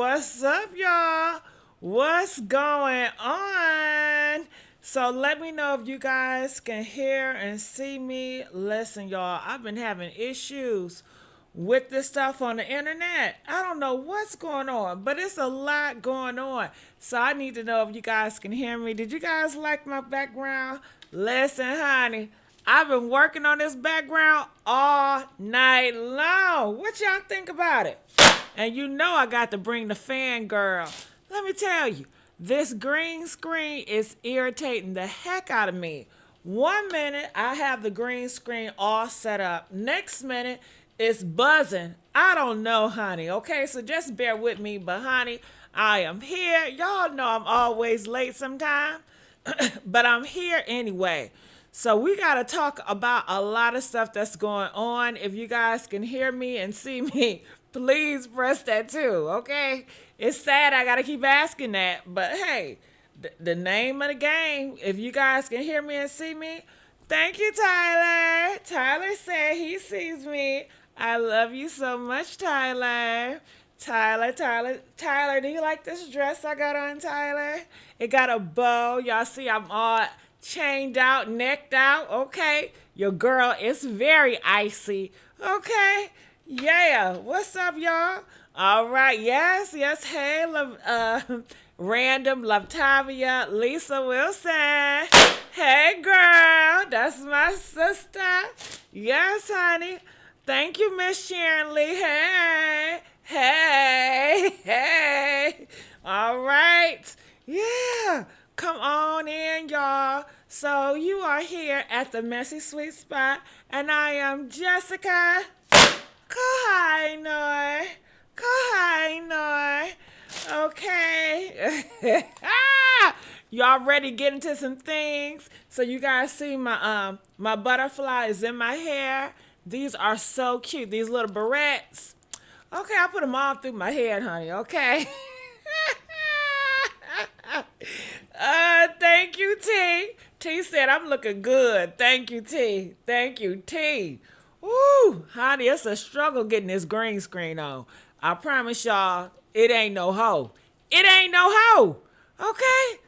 what's up, y'all? What's going on? So let me know if you guys can hear and see me. Listen, y'all, I've been having issues with this stuff on the internet. I don't know what's going on, but it's a lot going on. So I need to know if you guys can hear me. Did you guys like my background? Listen, honey, I've been working on this background all night long. What y'all think about it? And you know I got to bring the fan girl. Let me tell you, this green screen is irritating the heck out of me. 1 minute I have the green screen all set up. Next minute it's buzzing. I don't know, honey. Okay, so just bear with me. But honey, I am here. Y'all know I'm always late sometime. But I'm here anyway. So we got to talk about a lot of stuff that's going on. If you guys can hear me and see me, please press that too, okay? It's sad I got to keep asking that, but hey, the name of the game, if you guys can hear me and see me, thank you, Tyler. Tyler said he sees me. I love you so much, Tyler. Tyler, do you like this dress I got on, Tyler? It got a bow. Y'all see I'm all chained out, necked out, okay? Your girl is very icy, okay? Yeah, what's up, y'all? All right, yes, hey, Random, Lavtavia, Lisa Wilson. Hey, girl, that's my sister. Yes, honey. Thank you, Miss Sharon Lee. Hey. All right. Yeah. Come on in, y'all. So you are here at the Messy Sweet Spot, and I am Jessica Kohinoor. Okay. Y'all ready to get into some things? So you guys see my butterfly is in my hair. These are so cute. These little barrettes. Okay, I put them all through my head, honey. Okay. Thank you, T. T said I'm looking good. Thank you, T. Thank you, T. Woo, honey, it's a struggle getting this green screen on. I promise y'all, it ain't no hoe. It ain't no hoe. Okay?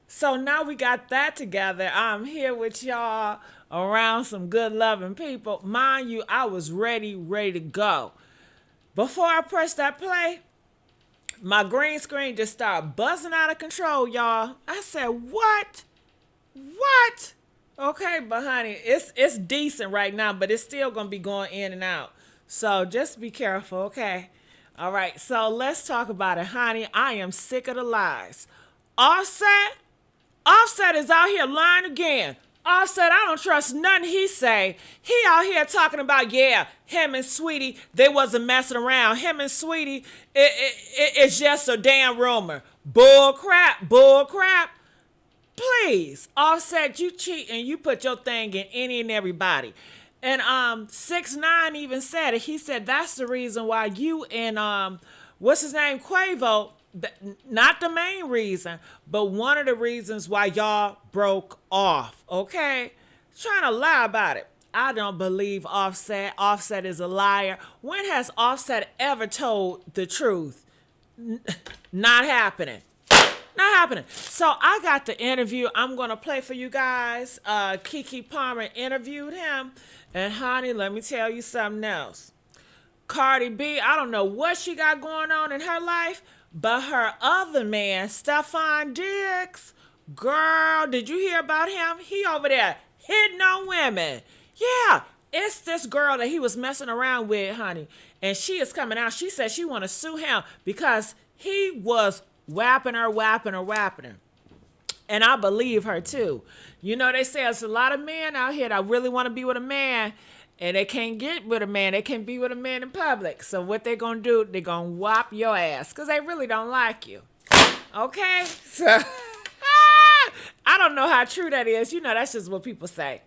So now we got that together. I'm here with y'all around some good loving people. Mind you, I was ready to go. Before I pressed that play, my green screen just started buzzing out of control, y'all. I said, what? Okay, but honey, it's decent right now, but it's still going to be going in and out. So just be careful, okay? All right, so let's talk about it, honey. I am sick of the lies. Offset is out here lying again. Offset, I don't trust nothing he say. He out here talking about, yeah, him and Saweetie, they wasn't messing around. Him and Saweetie, it's just a damn rumor. Bull crap. Please, Offset, you cheat and you put your thing in any and everybody. And 6ix9ine even said it. He said that's the reason why you and what's his name, Quavo, not the main reason, but one of the reasons why y'all broke off. Okay, trying to lie about it. I don't believe Offset. Offset is a liar. When has Offset ever told the truth? Not happening. Not happening. So I got the interview. I'm going to play for you guys. Keke Palmer interviewed him. And honey, let me tell you something else. Cardi B, I don't know what she got going on in her life, but her other man, Stefon Diggs, girl, did you hear about him? He over there hitting on women. Yeah, it's this girl that he was messing around with, honey. And she is coming out. She said she want to sue him because he was whapping her. And I believe her too. You know, they say there's a lot of men out here that really want to be with a man and they can't get with a man. They can't be with a man in public. So what they're going to do, they're going to whop your ass because they really don't like you. Okay? So I don't know how true that is. You know, that's just what people say.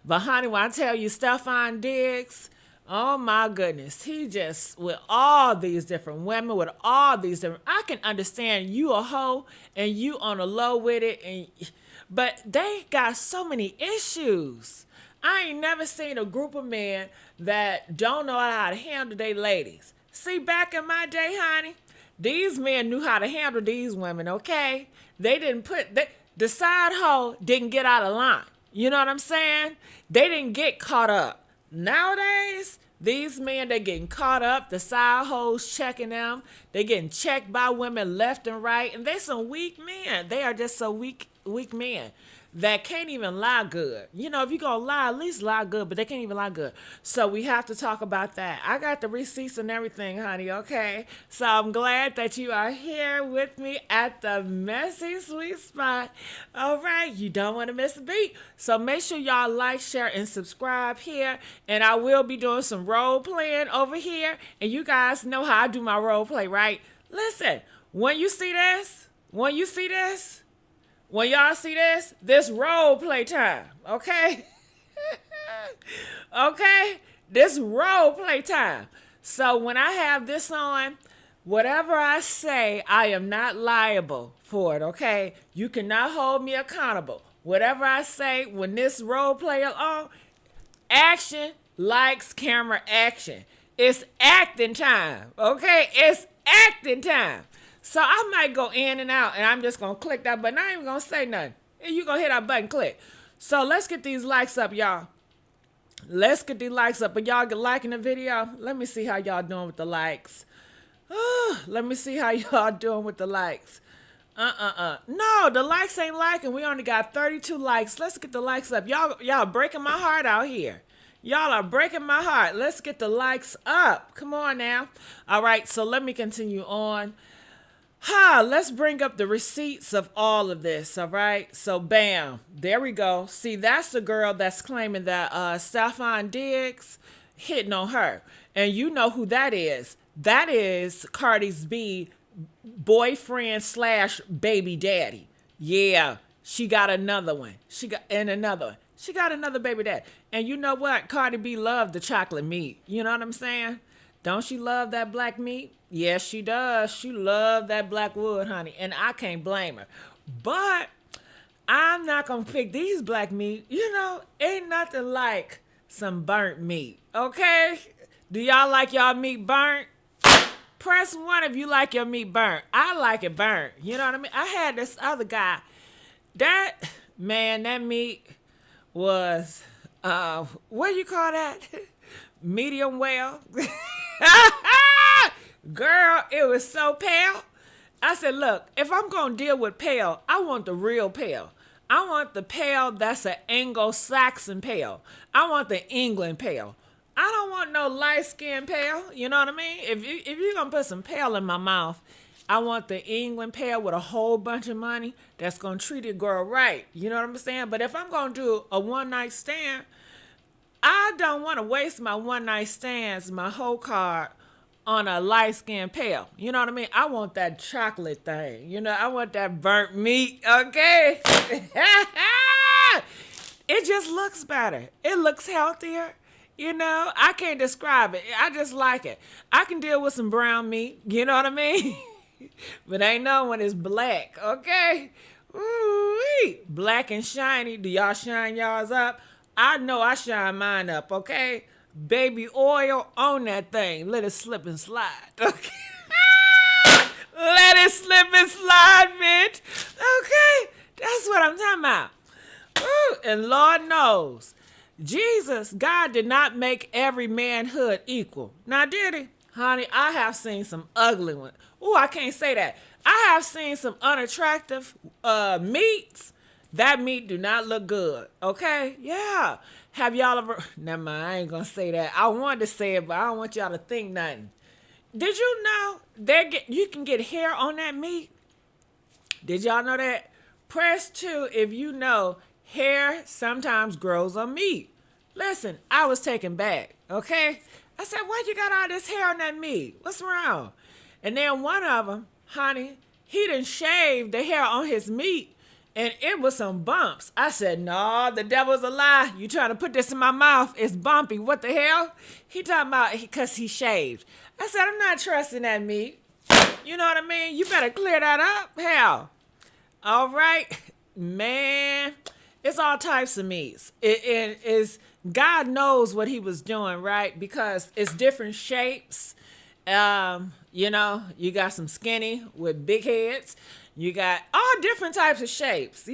But honey, when I tell you Stefon Diggs, oh my goodness, he just, with all these different women, with all these different, I can understand you a hoe and you on a low with it, but they got so many issues. I ain't never seen a group of men that don't know how to handle their ladies. See, back in my day, honey, these men knew how to handle these women, okay? They didn't the side hoe didn't get out of line. You know what I'm saying? They didn't get caught up. Nowadays, these men, they getting caught up. The side hoes checking them. They getting checked by women left and right. And they some weak men. They are just so weak men that can't even lie good. You know, if you gonna lie, at least lie good, but they can't even lie good. So we have to talk about that. I got the receipts and everything, honey, okay? So I'm glad that you are here with me at the messy sweet spot. All right, you don't want to miss a beat. So make sure y'all like, share, and subscribe here. And I will be doing some role playing over here. And you guys know how I do my role play, right? Listen, when you see this, when y'all see this role play time, okay? Okay? This role play time. So when I have this on, whatever I say, I am not liable for it, okay? You cannot hold me accountable. Whatever I say when this role play is on, action, lights, camera, action. It's acting time, okay? It's acting time. So I might go in and out, and I'm just going to click that button. I ain't even going to say nothing. And you going to hit that button, click. So let's get these likes up, y'all. Let's get these likes up. But y'all get liking the video? Let me see how y'all doing with the likes. Let me see how y'all doing with the likes. No, the likes ain't liking. We only got 32 likes. Let's get the likes up. Y'all breaking my heart out here. Y'all are breaking my heart. Let's get the likes up. Come on now. All right, so let me continue on. Let's bring up the receipts of all of this, all right? So, bam, there we go. See, that's the girl that's claiming that Stefon Diggs hitting on her. And you know who that is. That is Cardi's boyfriend / baby daddy. Yeah, she got another one. She got another baby daddy. And you know what? Cardi B loved the chocolate meat. You know what I'm saying? Don't she love that black meat? Yes, she does. She loves that black wood, honey. And I can't blame her. But I'm not going to pick these black meat. You know, ain't nothing like some burnt meat. Okay? Do y'all like y'all meat burnt? Press 1 if you like your meat burnt. I like it burnt. You know what I mean? I had this other guy. That meat was, what do you call that? Medium well. Girl, it was so pale. I said, look, if I'm going to deal with pale, I want the real pale. I want the pale that's an Anglo-Saxon pale. I want the England pale. I don't want no light-skinned pale. You know what I mean? If you're going to put some pale in my mouth, I want the England pale with a whole bunch of money that's going to treat a girl right. You know what I'm saying? But if I'm going to do a one-night stand, I don't want to waste my one-night stands, my whole card, on a light-skinned pale. You know what I mean? I want that chocolate thing. You know, I want that burnt meat, okay? It just looks better. It looks healthier. You know, I can't describe it. I just like it. I can deal with some brown meat. You know what I mean? But ain't no one is black, okay? Ooh-wee. Black and shiny. Do y'all shine y'all's up? I know I shine mine up, okay? Baby oil on that thing. Let it slip and slide, okay? Let it slip and slide, bitch. Okay? That's what I'm talking about. Ooh, and Lord knows, Jesus, God did not make every manhood equal. Now, did he? Honey, I have seen some ugly ones. Ooh, I can't say that. I have seen some unattractive meats. That meat do not look good. Okay? Yeah. Have y'all ever... Never mind, I ain't gonna say that. I wanted to say it, but I don't want y'all to think nothing. Did you know you can get hair on that meat? Did y'all know that? Press 2 if you know hair sometimes grows on meat. Listen, I was taken back, okay? I said, why you got all this hair on that meat? What's wrong? And then one of them, honey, he done shaved the hair on his meat, and it was some bumps. I said, no, the devil's a lie. You trying to put this in my mouth? It's bumpy. What the hell? He talking about because he shaved. I said, I'm not trusting that meat. You know what I mean? You better clear that up. Hell. All right. Man, it's all types of meats. It is, God knows what he was doing, right? Because it's different shapes You got some skinny with big heads. You got all different types of shapes.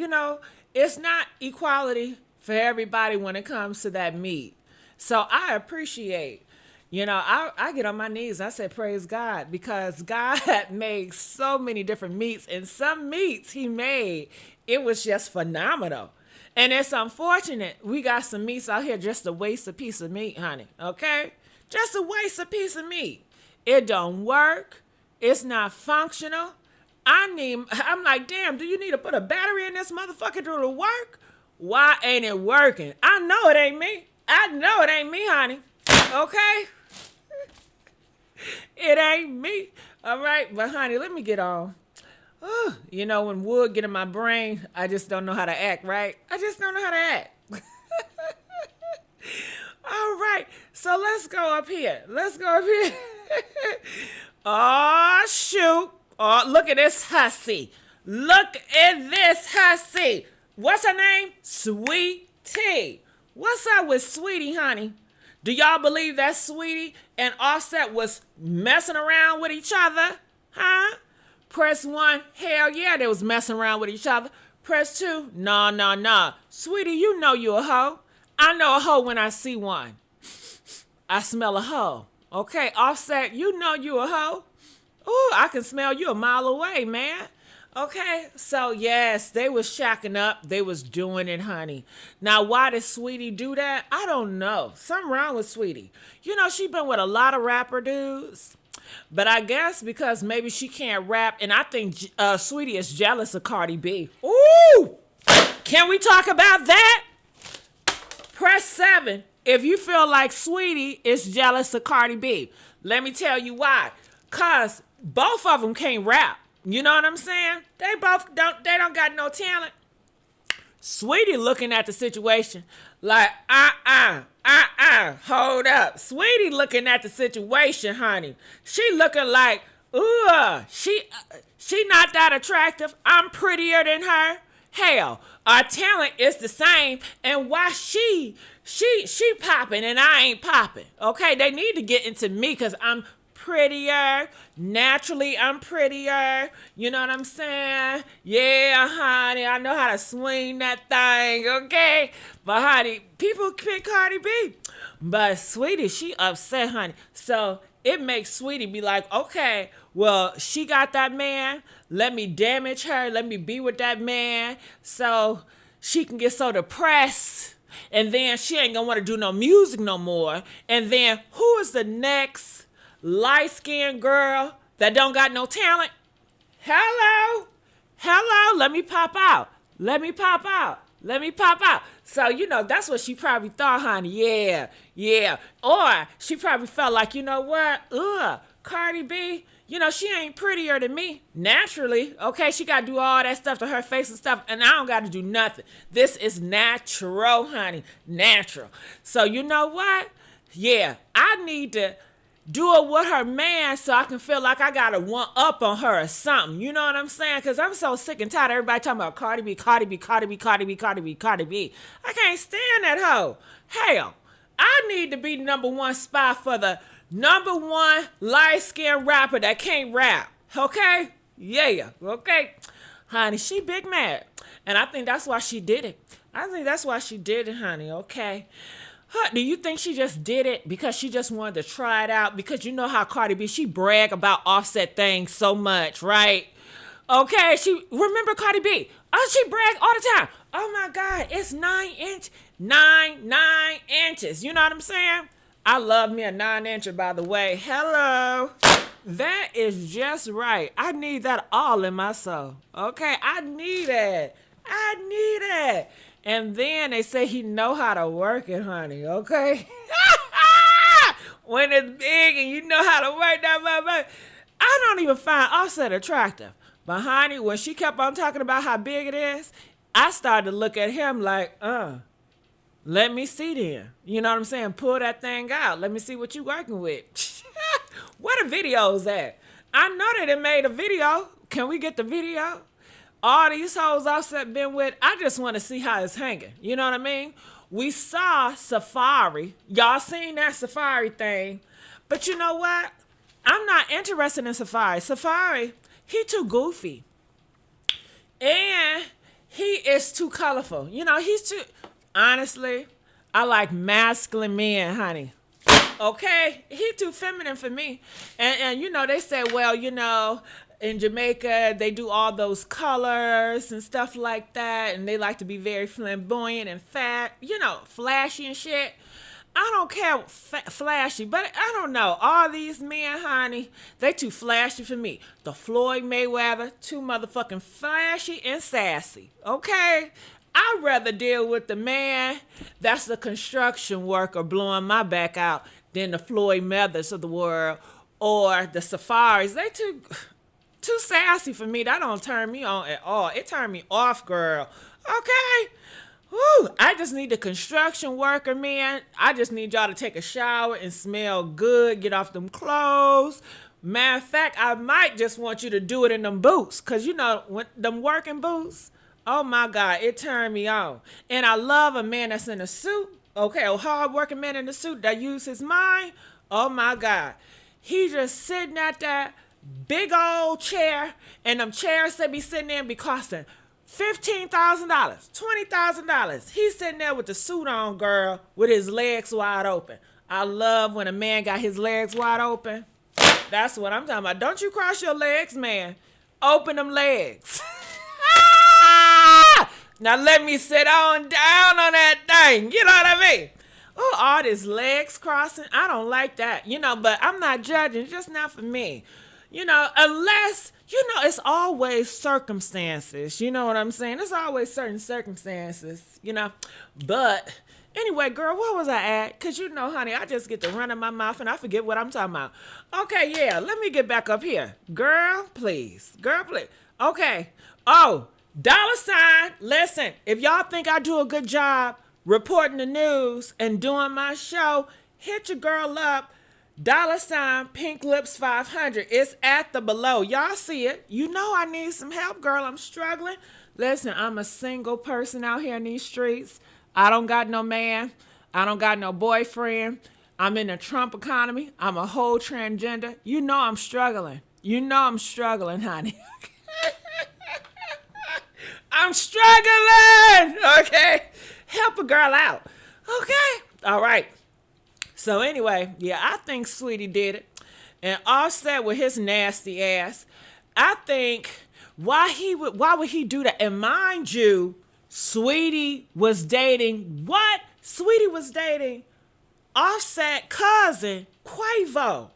It's not equality for everybody when it comes to that meat. So I appreciate, I get on my knees. I say, praise God, because God made so many different meats, and some meats he made, it was just phenomenal. And it's unfortunate we got some meats out here just to waste a piece of meat, honey. Okay? Just to waste a piece of meat. It don't work. It's not functional. I'm like, damn, do you need to put a battery in this motherfucker to do the work? Why ain't it working? I know it ain't me. I know it ain't me, honey. Okay? It ain't me. All right, but honey, let me get on. When wood get in my brain, I just don't know how to act, right? I just don't know how to act. All right, so let's go up here. Oh, shoot. Oh, look at this hussy. Look at this hussy. What's her name? Saweetie. What's up with Sweetie, honey? Do y'all believe that Sweetie and Offset was messing around with each other? Huh? Press 1, hell yeah, they was messing around with each other. Press 2, nah. Sweetie, you know you a hoe. I know a hoe when I see one. I smell a hoe. Okay, Offset, you know you a hoe. Ooh, I can smell you a mile away, man. Okay, so yes, they was shacking up. They was doing it, honey. Now, why did Sweetie do that? I don't know. Something wrong with Sweetie. She been with a lot of rapper dudes. But I guess because maybe she can't rap, and I think Sweetie is jealous of Cardi B. Ooh! Can we talk about that? Press 7 if you feel like Sweetie is jealous of Cardi B. Let me tell you why. Because both of them can't rap. You know what I'm saying? They don't got no talent. Sweetie looking at the situation like, hold up. Sweetie looking at the situation, honey. She looking like, she not that attractive. I'm prettier than her. Hell, our talent is the same, and why she popping and I ain't popping. Okay, they need to get into me because I'm prettier. Naturally, I'm prettier. You know what I'm saying? Yeah, honey, I know how to swing that thing, okay? But, honey, people pick Cardi B. But Sweetie, she upset, honey. So it makes Sweetie be like, okay, well, she got that man. Let me damage her. Let me be with that man so she can get so depressed. And then she ain't gonna want to do no music no more. And then who is the next light-skinned girl that don't got no talent? Hello, let me pop out. So, that's what she probably thought, honey. Yeah. Or she probably felt like, you know what? Cardi B, she ain't prettier than me. Naturally, okay? She got to do all that stuff to her face and stuff, and I don't got to do nothing. This is natural, honey. Natural. So, you know what? Yeah, I need to do it with her man so I can feel like I got to one up on her or something. You know what I'm saying? Because I'm so sick and tired of everybody talking about Cardi B. I can't stand that hoe. Hell, I need to be number one spot for the number one light-skinned rapper that can't rap. Okay? Yeah. Okay? Honey, she big mad. And I think that's why she did it. Honey. Okay? Do you think she just did it because she just wanted to try it out? Because you know how Cardi B, she brag about Offset things so much, right? Okay, remember Cardi B? Oh, she brag all the time. Oh my God, it's 9 inches. You know what I'm saying? I love me a 9-incher, by the way. Hello. That is just right. I need that all in my soul. Okay, I need it. And then they say he know how to work it, honey, okay? When it's big and you know how to work that motherfucker. I don't even find Offset attractive. But honey, when she kept on talking about how big it is, I started to look at him like, let me see then. You know what I'm saying? Pull that thing out. Let me see what you working with. Where the videos at? I know they done made a video. Can we get the video? All these hoes Offset been with, I just want to see how it's hanging. You know what I mean? We saw Safari. Y'all seen that Safari thing. But you know what? I'm not interested in Safari. Safari, he too goofy. And he is too colorful. You know, he's too honestly, I like masculine men, honey. Okay? He too feminine for me. And you know, they say, well, you know, in Jamaica, they do all those colors and stuff like that, and they like to be very flamboyant and fat, you know, flashy and shit. I don't care flashy, but I don't know. All these men, honey, they too flashy for me. The Floyd Mayweather, too motherfucking flashy and sassy. Okay? I'd rather deal with the man that's the construction worker blowing my back out than the Floyd Mayweathers of the world or the Safaris. They too sassy for me. That don't turn me on at all. It turned me off, girl. Okay? Whew, I just need the construction worker, man. I just need y'all to take a shower and smell good, get off them clothes. Matter of fact, I might just want you to do it in them boots. Because, you know, when them working boots, oh, my God, it turned me on. And I love a man that's in a suit. Okay, a hard-working man in a suit that use his mind. Oh, my God. He just sitting at that big old chair. And them chairs that be sitting there be costing $15,000, $20,000. He's sitting there with the suit on, girl, with his legs wide open. I love when a man got his legs wide open. That's what I'm talking about. Don't you cross your legs, man. Open them legs. Now let me sit on down on that thing. You know what I mean? Oh, all this legs crossing. I don't like that. You know, but I'm not judging. Just not for me. You know, unless, you know, it's always circumstances. You know what I'm saying? There's always certain circumstances, you know. But anyway, girl, what was I at? Because, you know, honey, I just get to run in my mouth and I forget what I'm talking about. Okay, yeah, let me get back up here. Girl, please. Girl, please. Okay. Oh, $. Listen, if y'all think I do a good job reporting the news and doing my show, hit your girl up. $Pink Lips 500. It's at the below. Y'all see it. You know I need some help, girl. I'm struggling. Listen, I'm a single person out here in these streets. I don't got no man. I don't got no boyfriend. I'm in the Trump economy. I'm a whole transgender. You know I'm struggling. You know I'm struggling, honey. I'm struggling. Okay. Help a girl out. Okay. All right. So anyway, yeah, I think Saweetie did it. And Offset with his nasty ass. I think why would he do that? And mind you, Saweetie was dating what? Saweetie was dating Offset cousin Quavo.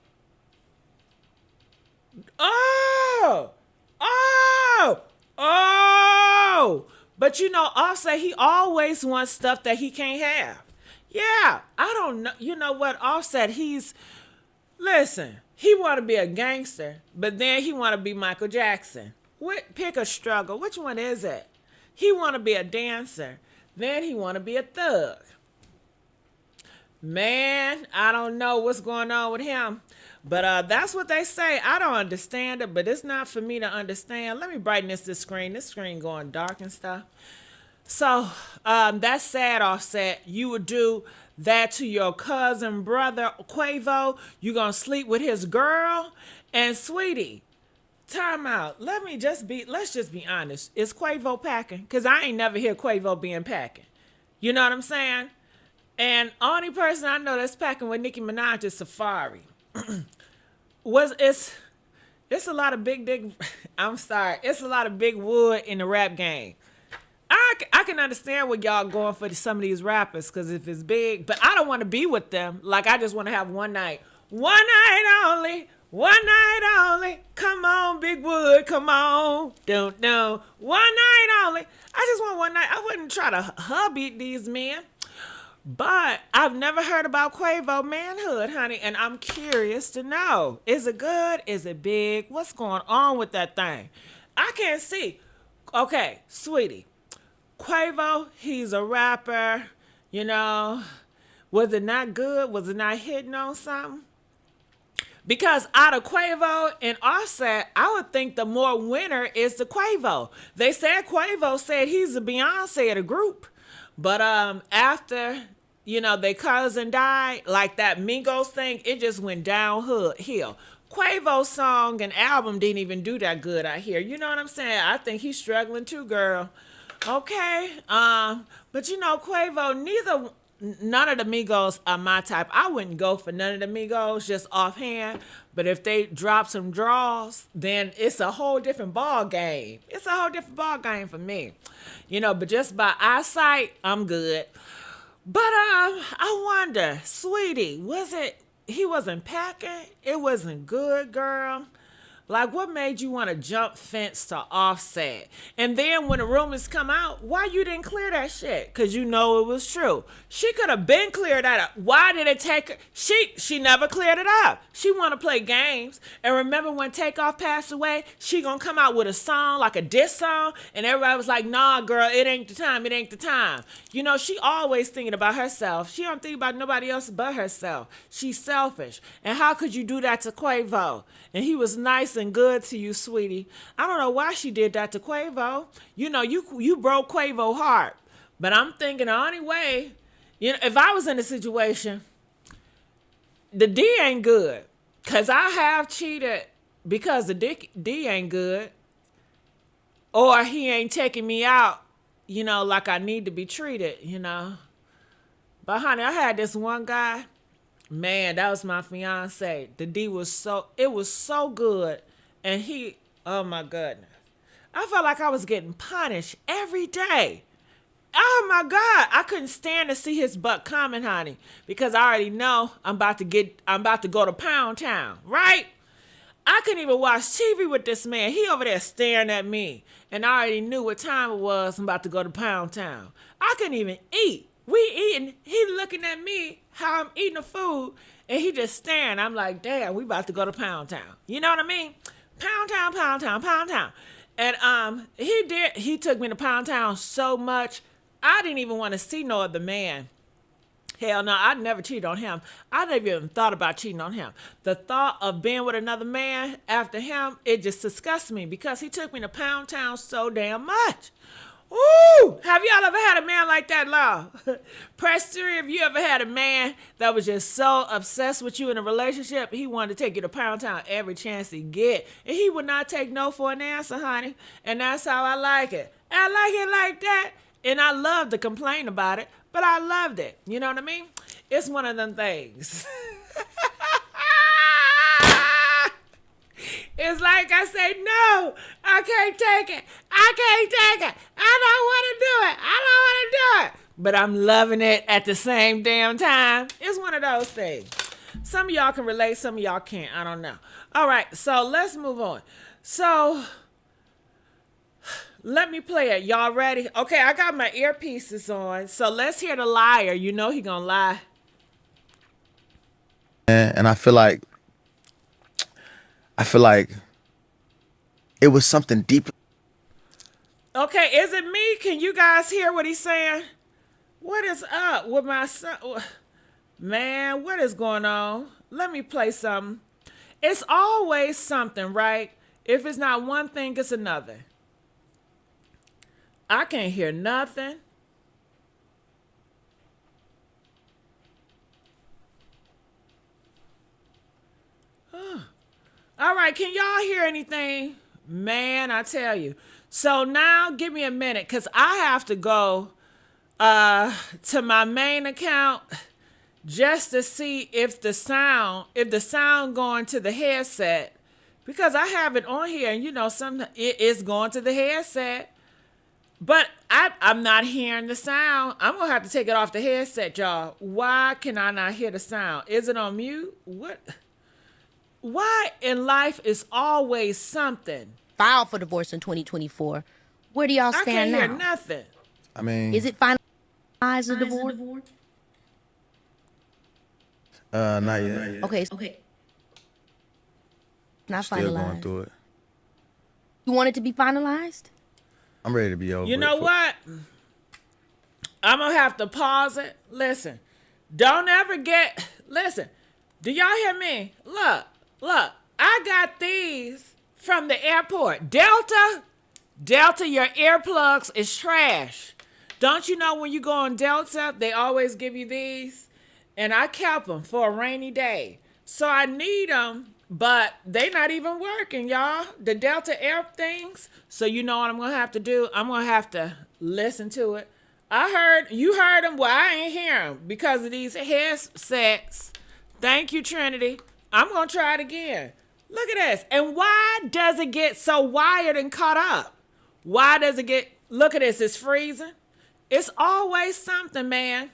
Oh! Oh! Oh! But you know, Offset, he always wants stuff that he can't have. Yeah, I don't know. You know what? Offset, listen, he want to be a gangster, but then he want to be Michael Jackson. Pick a struggle. Which one is it? He want to be a dancer, then he want to be a thug. Man, I don't know what's going on with him, but that's what they say. I don't understand it, but it's not for me to understand. Let me brighten this screen. This screen going dark and stuff. So that's sad, Offset. You would do that to your cousin, brother, Quavo. You gonna sleep with his girl? And Saweetie, time out. Let's just be honest. Is Quavo packing? Because I ain't never hear Quavo being packing. You know what I'm saying? And only person I know that's packing with Nicki Minaj is Safari. It's a lot of big dick. I'm sorry. It's a lot of big wood in the rap game. I can understand what y'all going for some of these rappers, because if it's big, but I don't want to be with them. Like, I just want to have one night. One night only. One night only. Come on, Big Wood. Come on. Don't know. One night only. I just want one night. I wouldn't try to hubby these men. But I've never heard about Quavo manhood, honey, and I'm curious to know. Is it good? Is it big? What's going on with that thing? I can't see. Okay, Saweetie. Quavo, he's a rapper, you know. Was it not good? Was it not hitting on something? Because out of Quavo and Offset, I would think the more winner is the Quavo. They said Quavo said he's the Beyonce of the group. But after, you know, their cousin died, like that Migos thing, it just went downhill. Quavo's song and album didn't even do that good out here. You know what I'm saying? I think he's struggling too, girl. Okay. But you know, Quavo, none of the Migos are my type. I wouldn't go for none of the Migos just offhand. But if they drop some draws, then it's a whole different ball game. It's a whole different ball game for me. You know, but just by eyesight, I'm good. But I wonder, sweetie, was it he wasn't packing? It wasn't good, girl. Like, what made you want to jump fence to Offset? And then when the rumors come out, why you didn't clear that shit? Because you know it was true. She could have been cleared that up. Why did it take her? She never cleared it up. She want to play games. And remember when Takeoff passed away, she going to come out with a song, like a diss song, and everybody was like, nah, girl, it ain't the time. It ain't the time. You know, she always thinking about herself. She don't think about nobody else but herself. She's selfish. And how could you do that to Quavo? And he was nice and good to you, sweetie. I don't know why she did that to Quavo. You know, you broke Quavo heart. But I'm thinking the only way, you know, if I was in a situation, the D ain't good. Because I have cheated because the D ain't good. Or he ain't taking me out, you know, like I need to be treated, you know. But honey, I had this one guy. Man, that was my fiance. The D was it was so good. And he, oh my goodness. I felt like I was getting punished every day. Oh my God. I couldn't stand to see his butt coming, honey. Because I already know I'm about to go to Pound Town, right? I couldn't even watch TV with this man. He over there staring at me. And I already knew what time it was. I'm about to go to Pound Town. I couldn't even eat. We eating. He looking at me, how I'm eating the food. And he just staring. I'm like, damn, we about to go to Pound Town. You know what I mean? Pound Town, Pound Town, Pound Town. And he took me to Pound Town so much, I didn't even want to see no other man. Hell no, I'd never cheat on him. I never even thought about cheating on him. The thought of being with another man after him, it just disgusts me because he took me to Pound Town so damn much. Ooh, have y'all ever had a man like that, Law? Press 3, if you ever had a man that was just so obsessed with you in a relationship, he wanted to take you to Pound Town every chance he get. And he would not take no for an answer, honey. And that's how I like it. I like it like that. And I love to complain about it, but I loved it. You know what I mean? It's one of them things. It's like I say, no, I can't take it. I can't take it. I don't want to do it. I don't want to do it. But I'm loving it at the same damn time. It's one of those things. Some of y'all can relate. Some of y'all can't. I don't know. All right. So let's move on. So let me play it. Y'all ready? Okay. I got my earpieces on. So let's hear the liar. You know he gonna lie. And I feel like it was something deep. Okay, is it me? Can you guys hear what he's saying? What is up with my son? Man, what is going on? Let me play something. It's always something, right? If it's not one thing, it's another. I can't hear nothing. All right, can y'all hear anything? Man, I tell you. So now give me a minute because I have to go to my main account just to see if the sound going to the headset, because I have it on here and you know it is going to the headset, but I'm not hearing the sound. I'm gonna have to take it off the headset, y'all. Why can I not hear the sound? Is it on mute? What? Why in life is always something? Filed for divorce in 2024. Where do y'all stand now? I can't hear nothing. I mean, Is it finalized the divorce? not yet. Okay. Not Still finalized. going through it. You want it to be finalized? I'm ready to be over. You know what? I'm gonna have to pause it. Listen, don't ever listen. Do y'all hear me? Look, I got these from the airport. Delta, your earplugs is trash. Don't you know when you go on Delta, they always give you these? And I kept them for a rainy day. So I need them But they not even working, y'all. The Delta Air things. So you know what I'm gonna have to do? I'm gonna have to listen to it. You heard them. Well, I ain't hear them because of these headsets. Thank you, Trinity. I'm gonna try it again. Look at this. And why does it get so wired and caught up? Why does it get? Look at this. It's freezing. It's always something, man.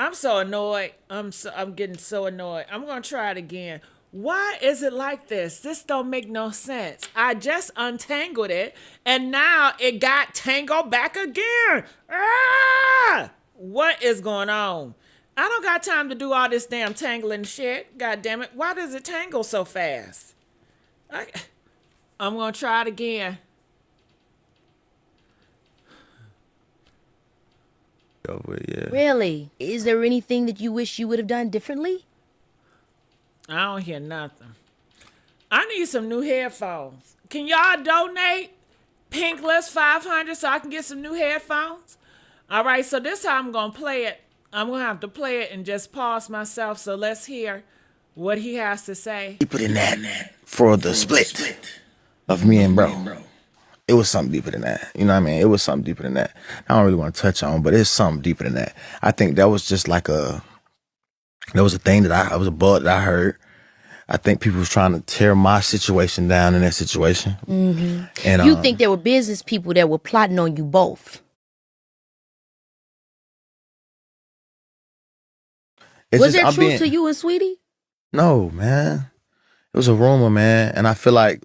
I'm so annoyed. I'm getting so annoyed. I'm gonna try it again. Why is it like this? This don't make no sense. I just untangled it and now it got tangled back again. Ah! What is going on? I don't got time to do all this damn tangling shit. God damn it. Why does it tangle so fast? I'm gonna try it again. Over, yeah. Really? Is there anything that you wish you would have done differently? I don't hear nothing. I need some new headphones. Can y'all donate Pink List 500 so I can get some new headphones? All right, so this how I'm going to play it. I'm going to have to play it and just pause myself. So let's hear what he has to say. Deeper than that for the split of me and bro. It was something deeper than that. You know what I mean? It was something deeper than that. I don't really want to touch on, but it's something deeper than that. I think that was just like that was a thing that was a bug that I heard. I think people was trying to tear my situation down in that situation. Mm-hmm. And you think there were business people that were plotting on you both? Was there truth to you and Saweetie? No, man. It was a rumor, man. And I feel like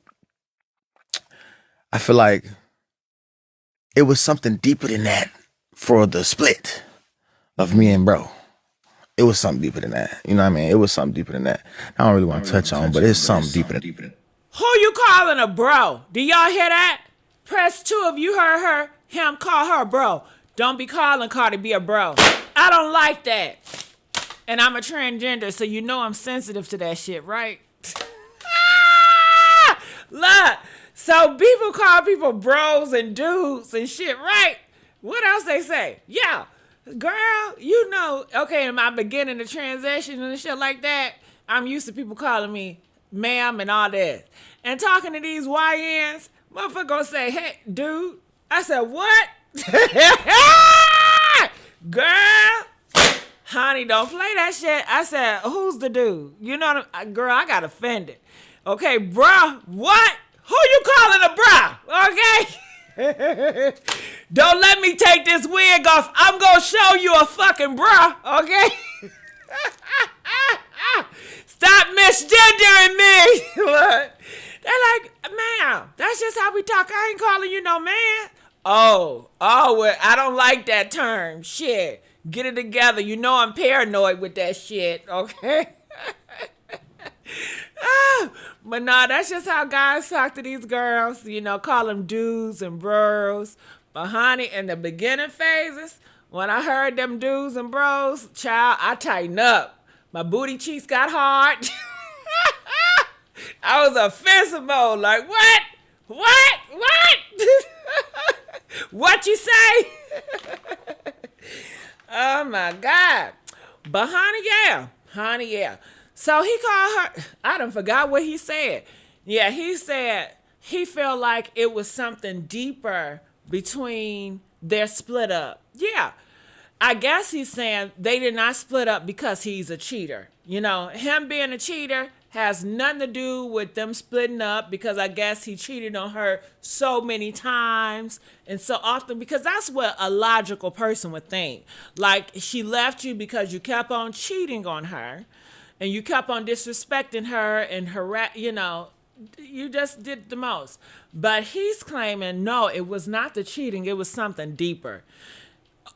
it was something deeper than that for the split of me and bro. It was something deeper than that. You know what I mean? It was something deeper than that. I don't really want to touch on, but it's something deeper than that. Who you calling a bro? Do y'all hear that? Press 2 if you heard him call her bro. Don't be calling Cardi B a bro. I don't like that. And I'm a transgender, so you know I'm sensitive to that shit, right? Look. So people call people bros and dudes and shit, right? What else they say? Yeah. Girl, you know, okay, in my beginning of transition and shit like that, I'm used to people calling me ma'am and all that. And talking to these YNs, motherfucker gonna say, hey, dude. I said, what? Girl, honey, don't play that shit. I said, who's the dude? You know, girl, I got offended. Okay, bruh, what? Who you calling a bruh? Okay? Don't let me take this wig off. I'm going to show you a fucking bruh. Okay? Stop misgendering me. Look. They're like, ma'am, that's just how we talk. I ain't calling you no man. Oh, well, I don't like that term. Shit. Get it together. You know I'm paranoid with that shit. Okay? But nah, that's just how guys talk to these girls. You know, call them dudes and bros. But honey, in the beginning phases, when I heard them dudes and bros, child, I tightened up. My booty cheeks got hard. I was offensive mode. Like, what? What? What you say? Oh my God. But honey, yeah. So he called her, I done forgot what he said. Yeah, he said he felt like it was something deeper between their split up. Yeah, I guess he's saying they did not split up because he's a cheater. You know, him being a cheater has nothing to do with them splitting up because I guess he cheated on her so many times and so often because that's what a logical person would think. Like, she left you because you kept on cheating on her. And you kept on disrespecting her and you just did the most. But he's claiming, no, it was not the cheating. It was something deeper.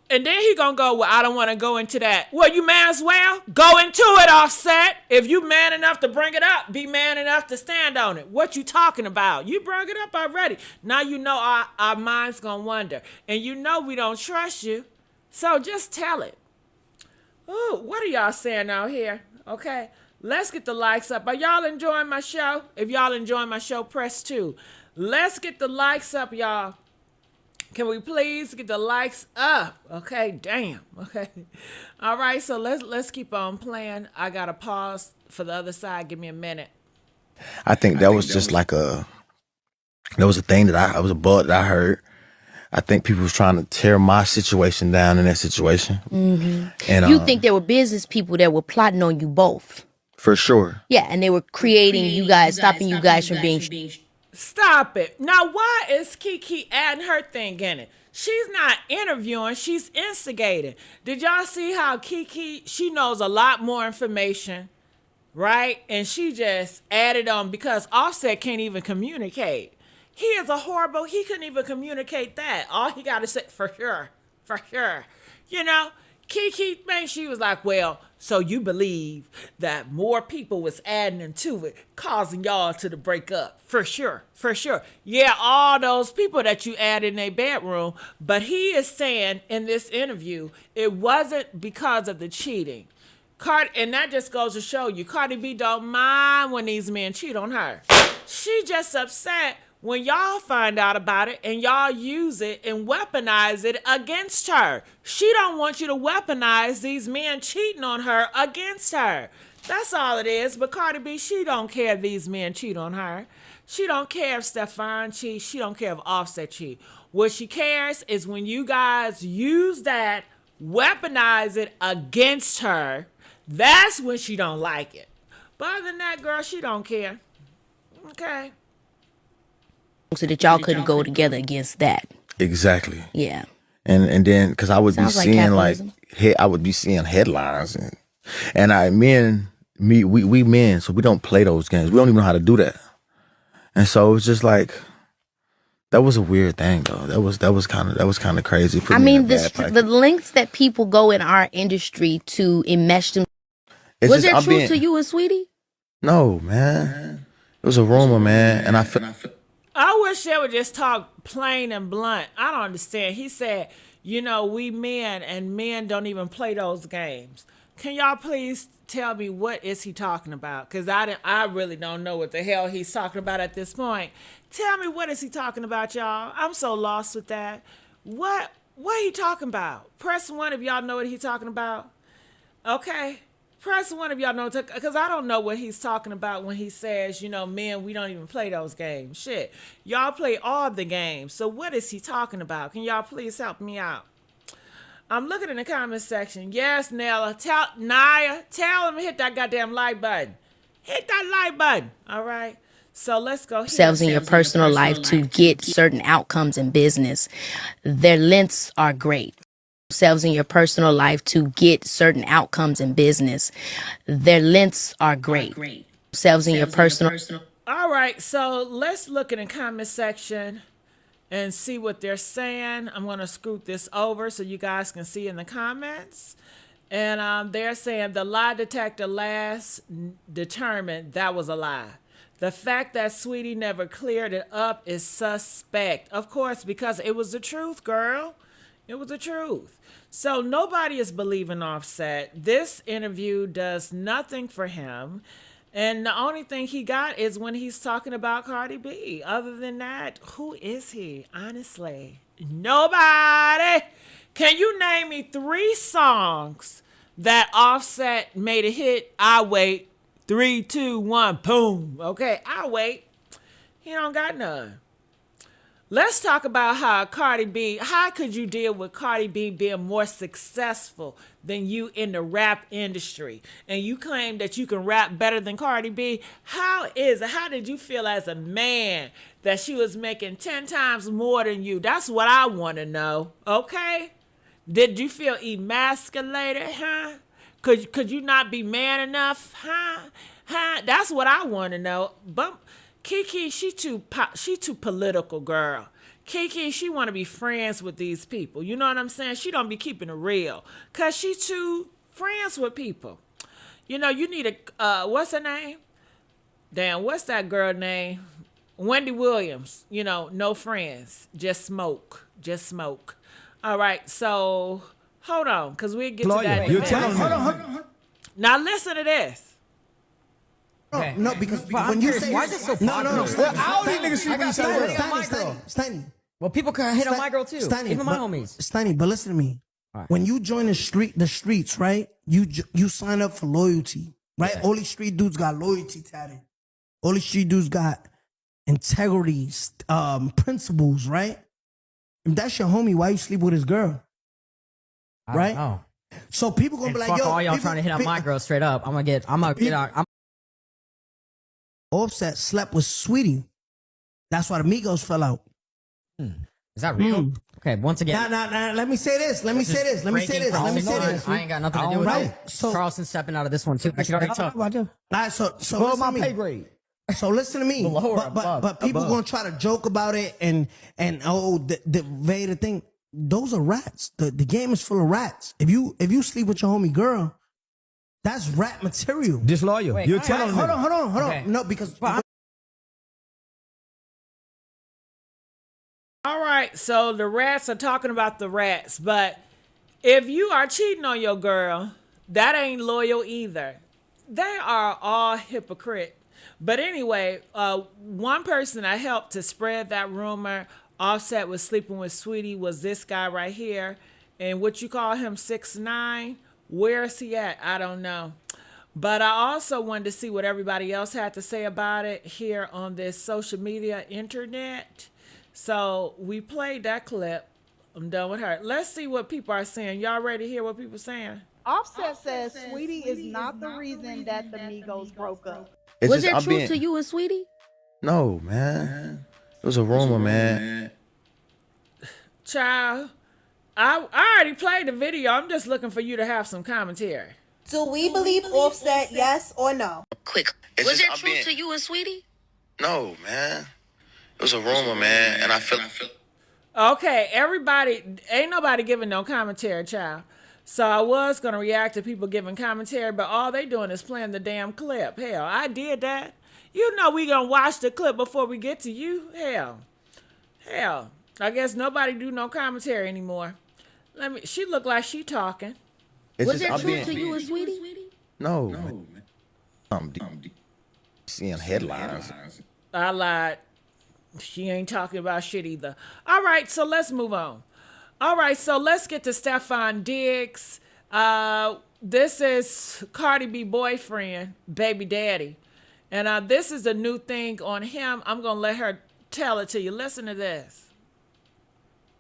And then he gonna go, well, I don't want to go into that. Well, you may as well go into it, Offset. If you man enough to bring it up, be man enough to stand on it. What you talking about? You brought it up already. Now you know our mind's gonna wonder. And you know we don't trust you. So just tell it. Ooh, what are y'all saying out here? Okay, let's get the likes up. Are y'all enjoying my show? If y'all enjoying my show, press 2. Let's get the likes up, y'all. Can we please get the likes up? Okay, damn. Okay. All right, so let's keep on playing. I gotta pause for the other side. Give me a minute. I think that was just like that was a thing that it was a bug that I heard. I think people was trying to tear my situation down in that situation. And You think there were business people that were plotting on you both? for sure. Yeah, and they were creating you guys, stopping you guys from being. Stop it. Now, why is Kiki adding her thing in it? She's not interviewing, she's instigating. Did y'all see how Kiki, she knows a lot more information, right? And she just added on because Offset can't even communicate. He is a horrible, he couldn't even communicate that. All he got to say, for sure. You know, Kiki, man, she was like, well, so you believe that more people was adding into it, causing y'all to the break up. For sure. Yeah, all those people that you added in their bedroom. But he is saying in this interview, it wasn't because of the cheating. And that just goes to show you, Cardi B don't mind when these men cheat on her. She just upset when y'all find out about it and y'all use it and weaponize it against her. She don't want you to weaponize these men cheating on her against her. That's all it is. But Cardi B, she don't care if these men cheat on her. She don't care if Stefon cheats. She don't care if Offset cheat. What she cares is when you guys use that, weaponize it against her, that's when she don't like it. But other than that, girl, she don't care. Okay. So that y'all couldn't go together against that. Exactly. Yeah. And then because I would Sounds be like seeing capitalism. I would be seeing headlines and we men, so we don't play those games. We don't even know how to do that. And so it's just like that was a weird thing though. That was kind of crazy. I mean, the lengths that people go in our industry to enmesh them. Was there truth to you and Saweetie? No, man. It was a rumor, man, and I feel. I wish they would just talk plain and blunt. I don't understand. He said, you know, we men and men don't even play those games. Can y'all please tell me what is he talking about? Because I really don't know what the hell he's talking about at this point. Tell me what is he talking about, y'all? I'm so lost with that. What he talking about? Press one if y'all know what he's talking about. Okay. Press one if y'all know, because I don't know what he's talking about when he says, you know, men, we don't even play those games. Shit. Y'all play all the games. So what is he talking about? Can y'all please help me out? I'm looking in the comment section. Yes, Nella. Naya, tell him to hit that goddamn like button. Hit that like button. All right. So let's go. Themselves in your personal life to get certain outcomes in business. Their lengths are great. Themselves in your personal life to get certain outcomes in business. Their lengths are great. Themselves in your personal. All right. So let's look in the comment section and see what they're saying. I'm going to scoot this over so you guys can see in the comments. And they're saying the lie detector last determined that was a lie. The fact that Saweetie never cleared it up is suspect. Of course, because it was the truth, girl. It was the truth. So nobody is believing Offset. This interview does nothing for him. And the only thing he got is when he's talking about Cardi B. Other than that, who is he? Honestly, nobody. Can you name me 3 songs that Offset made a hit? I wait. 3, 2, 1, boom. Okay, I wait. He don't got none. Let's talk about how could you deal with Cardi B being more successful than you in the rap industry? And you claim that you can rap better than Cardi B. How did you feel as a man that she was making 10 times more than you? That's what I want to know, okay? Did you feel emasculated, huh? Could you not be man enough, huh? That's what I want to know. But Kiki, she too political, girl. Kiki, she want to be friends with these people. You know what I'm saying? She don't be keeping it real because she too friends with people. You know, you need what's her name? Damn, what's that girl name? Wendy Williams. You know, no friends, just smoke. All right, so hold on, because we'll get to that. Hold on. Now listen to this. Okay. No, because when you say, why is it so popular? No. I don't even see what you say. Stanley. Well, people can hit on my girl too. Even my homies. Stanley, but listen to me. Right. When you join the streets, right? You sign up for loyalty. right? All these street dudes got loyalty tatted. All these street dudes got integrity, principles, right? If that's your homie, why you sleep with his girl? Right? Oh. So people gonna be like, fuck yo, all y'all people- trying to hit up my girl straight up. I'm gonna get out. Offset slept with Saweetie. That's why the Migos fell out. Is that real? Okay, once again. Nah. Let me say this. Let me say this. I ain't got nothing to do with Right. it. So- Charleston stepping out of this one too. I should already talk. All right, so Below listen my to me. pay grade. So listen to me. Below or but above? people Above. gonna try to joke about it and the Vader thing. Those are rats. The game is full of rats. If you sleep with your homie girl, that's rat material. Disloyal. Wait, You're I- telling Hold me. on. Okay. No, because All right, so the rats are talking about the rats, but if you are cheating on your girl, that ain't loyal either. They are all hypocrite. But anyway, one person I helped to spread that rumor, Offset was sleeping with Saweetie, was this guy right here. And what you call him, 6'9"? Where is he at? I don't know. But I also wanted to see what everybody else had to say about it here on this social media internet. So we played that clip. I'm done with her. Let's see what people are saying. Y'all ready to hear what people are saying? Offset says Saweetie is not the reason that the Migos broke up. It's Was just, there I'm truth being, to you and Sweetie? No, man. It was a rumor, man. Child, I already played the video. I'm just looking for you to have some commentary. Do we believe Offset, yes or no? Quick. It's Was just, there I'm truth being- to you and Sweetie? No, man. It was a rumor, man. And I feel. Okay, everybody, ain't nobody giving no commentary, child. So I was going to react to people giving commentary, but all they doing is playing the damn clip. Hell, I did that. You know we going to watch the clip before we get to you. Hell. I guess nobody do no commentary anymore. She look like she talking. It's Was just, there I'm truth being. to you and Sweetie? No, man. I'm seeing headlines. I lied. She ain't talking about shit either. All right, so let's move on. All right, so let's get to Stefon Diggs. This is Cardi B boyfriend, baby daddy. And this is a new thing on him. I'm going to let her tell it to you. Listen to this.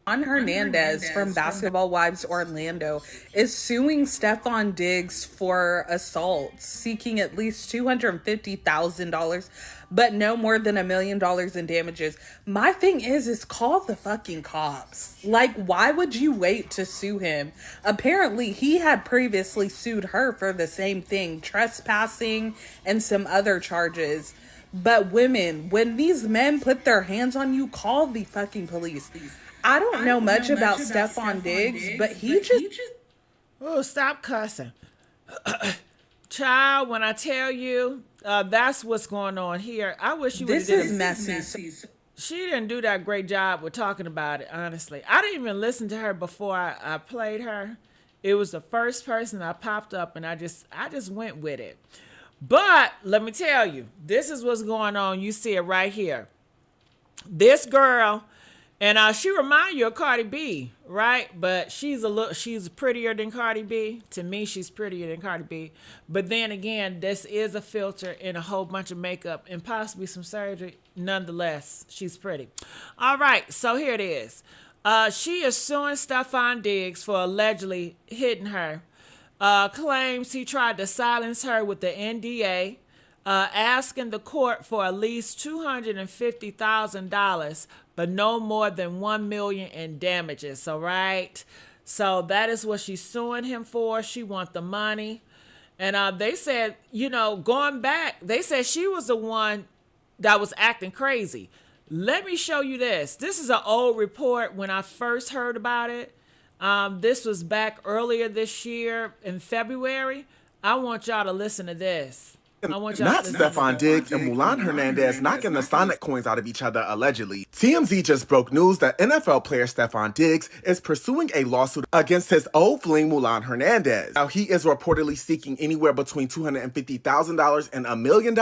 Mulan Hernandez from Basketball Wives Orlando is suing Stefon Diggs for assault, seeking at least $250,000, but no more than $1 million in damages. My thing is call the fucking cops. Like, why would you wait to sue him? Apparently, he had previously sued her for the same thing, trespassing and some other charges. But women, when these men put their hands on you, call the fucking police. I don't know much about Stefon Diggs, but he just... Oh, stop cussing. Child, when I tell you, that's what's going on here. I wish you would have This did is messy. She didn't do that great job with talking about it, honestly. I didn't even listen to her before I played her. It was the first person I popped up, and I just went with it. But let me tell you, this is what's going on. You see it right here. This girl, and she remind you of Cardi B, right? But she's prettier than Cardi B. To me, she's prettier than Cardi B. But then again, this is a filter and a whole bunch of makeup and possibly some surgery. Nonetheless, she's pretty. All right, so here it is. She is suing Stefon Diggs for allegedly hitting her. Claims he tried to silence her with the NDA, asking the court for at least $250,000, but no more than $1 million in damages. All right, so that is what she's suing him for. She wants the money, and they said, going back, they said she was the one that was acting crazy. Let me show you this. This is an old report when I first heard about it. This was back earlier this year in February. I want y'all to listen to this. Not Stefon Diggs and Mulan Hernandez knocking the Sonic coins out of each other allegedly. TMZ just broke news that NFL player Stefon Diggs is pursuing a lawsuit against his old fling Mulan Hernandez. Now he is reportedly seeking anywhere between $250,000 and $1 million,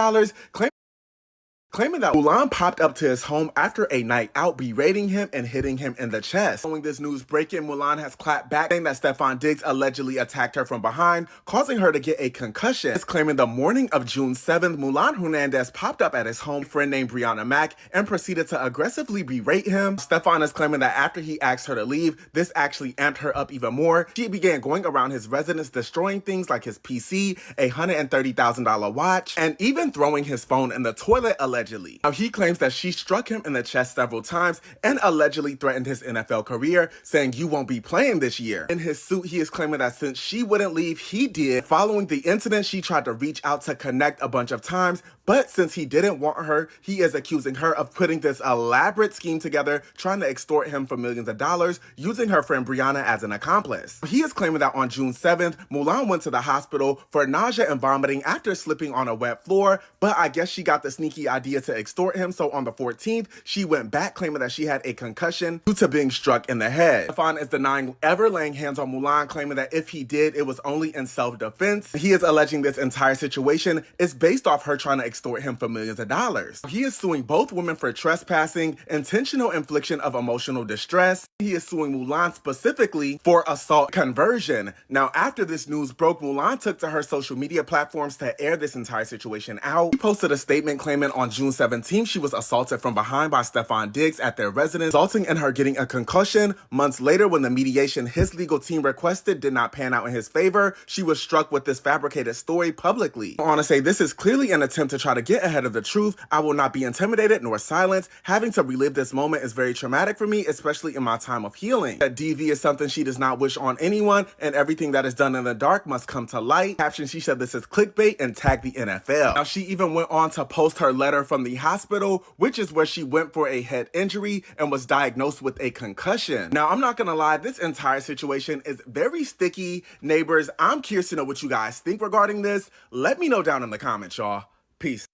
claiming that Mulan popped up to his home after a night out, berating him and hitting him in the chest. Following this news breaking, Mulan has clapped back, saying that Stefon Diggs allegedly attacked her from behind, causing her to get a concussion. It's claiming the morning of June 7th, Mulan Hernandez popped up at his home, friend named Brianna Mack, and proceeded to aggressively berate him. Stefon is claiming that after he asked her to leave, this actually amped her up even more. She began going around his residence, destroying things like his PC, a $130,000 watch, and even throwing his phone in the toilet, allegedly. Now, he claims that she struck him in the chest several times and allegedly threatened his NFL career, saying, "You won't be playing this year." In his suit, he is claiming that since she wouldn't leave, he did. Following the incident, she tried to reach out to connect a bunch of times, but since he didn't want her, he is accusing her of putting this elaborate scheme together, trying to extort him for millions of dollars, using her friend Brianna as an accomplice. He is claiming that on June 7th, Mulan went to the hospital for nausea and vomiting after slipping on a wet floor, but I guess she got the sneaky idea to extort him, so on the 14th, she went back claiming that she had a concussion due to being struck in the head. Stefon is denying ever laying hands on Mulan, claiming that if he did, it was only in self-defense. He is alleging this entire situation is based off her trying to extort him for millions of dollars. He is suing both women for trespassing, intentional infliction of emotional distress. He is suing Mulan specifically for assault conversion. Now, after this news broke, Mulan took to her social media platforms to air this entire situation out. He posted a statement claiming on June 17th she was assaulted from behind by Stefon Diggs at their residence, resulting in her getting a concussion. Months later, when the mediation his legal team requested did not pan out in his favor, she was struck with this fabricated story publicly. I want to say this is clearly an attempt to try to get ahead of the truth. I will not be intimidated nor silenced. Having to relive this moment is very traumatic for me, especially in my time of healing. That DV is something she does not wish on anyone, and everything that is done in the dark must come to light. Caption, she said this is clickbait and tagged the NFL. Now, she even went on to post her letter from the hospital, which is where she went for a head injury and was diagnosed with a concussion. Now, I'm not gonna lie, this entire situation is very sticky. Neighbors, I'm curious to know what you guys think regarding this. Let me know down in the comments, y'all. Peace.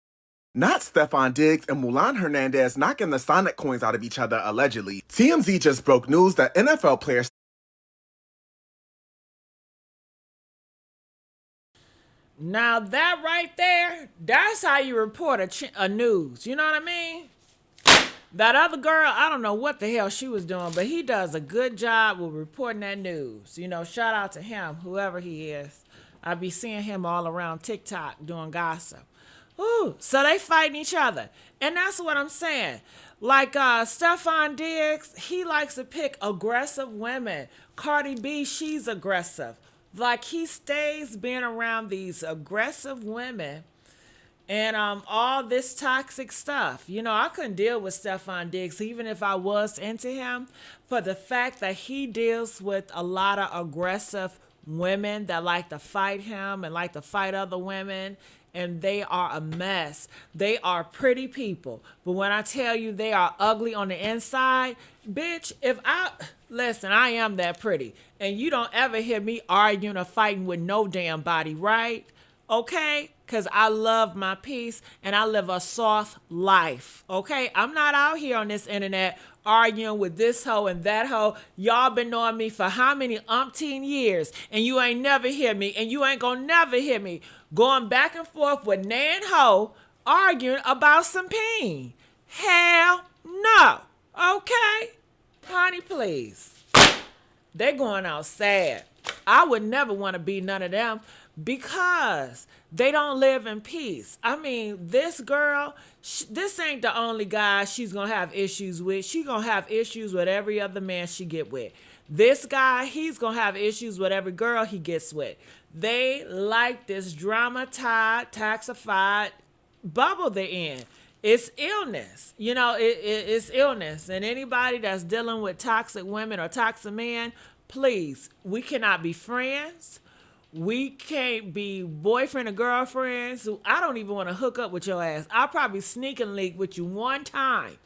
Not Stefon Diggs and Mulan Hernandez knocking the Sonic coins out of each other, allegedly. TMZ just broke news that NFL players. Now that right there, that's how you report a news. You know what I mean? That other girl, I don't know what the hell she was doing, but he does a good job with reporting that news. You know, shout out to him, whoever he is. I be seeing him all around TikTok doing gossip. Ooh, so they fighting each other. And that's what I'm saying. Like Stefon Diggs, he likes to pick aggressive women. Cardi B, she's aggressive. Like he stays being around these aggressive women and all this toxic stuff. You know, I couldn't deal with Stefon Diggs, even if I was into him, for the fact that he deals with a lot of aggressive women that like to fight him and like to fight other women. And they are a mess. They are pretty people. But when I tell you they are ugly on the inside, bitch, listen, I am that pretty. And you don't ever hear me arguing or fighting with no damn body, right? Okay? Because I love my peace and I live a soft life. Okay? I'm not out here on this internet arguing with this hoe and that hoe. Y'all been knowing me for how many umpteen years, and you ain't never hear me, and you ain't gonna never hear me going back and forth with Nan Ho arguing about some peen. Hell no. Okay? Honey, please. They're going out sad. I would never want to be none of them because they don't live in peace. I mean, this girl, this ain't the only guy she's going to have issues with. She's going to have issues with every other man she get with. This guy, he's going to have issues with every girl he gets with. They like this dramatized, taxified bubble they're in. It's illness. You know, it's illness. And anybody that's dealing with toxic women or toxic men, please, we cannot be friends. We can't be boyfriend or girlfriends. I don't even want to hook up with your ass. I'll probably sneak and leak with you one time.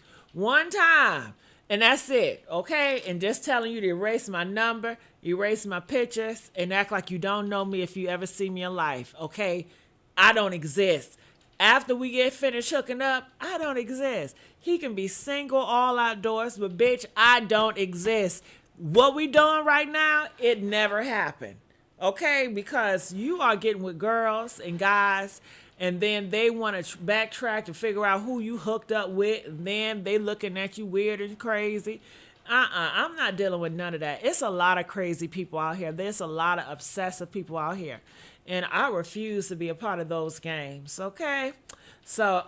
And that's it, okay? And just telling you to erase my number, erase my pictures, and act like you don't know me if you ever see me in life, okay? I don't exist. After we get finished hooking up, I don't exist. He can be single all outdoors, but bitch, I don't exist. What we doing right now, it never happened, okay? Because you are getting with girls and guys and then they want to backtrack to figure out who you hooked up with, and then they looking at you weird and crazy. I'm not dealing with none of that. It's a lot of crazy people out here. There's a lot of obsessive people out here. And I refuse to be a part of those games, okay? So,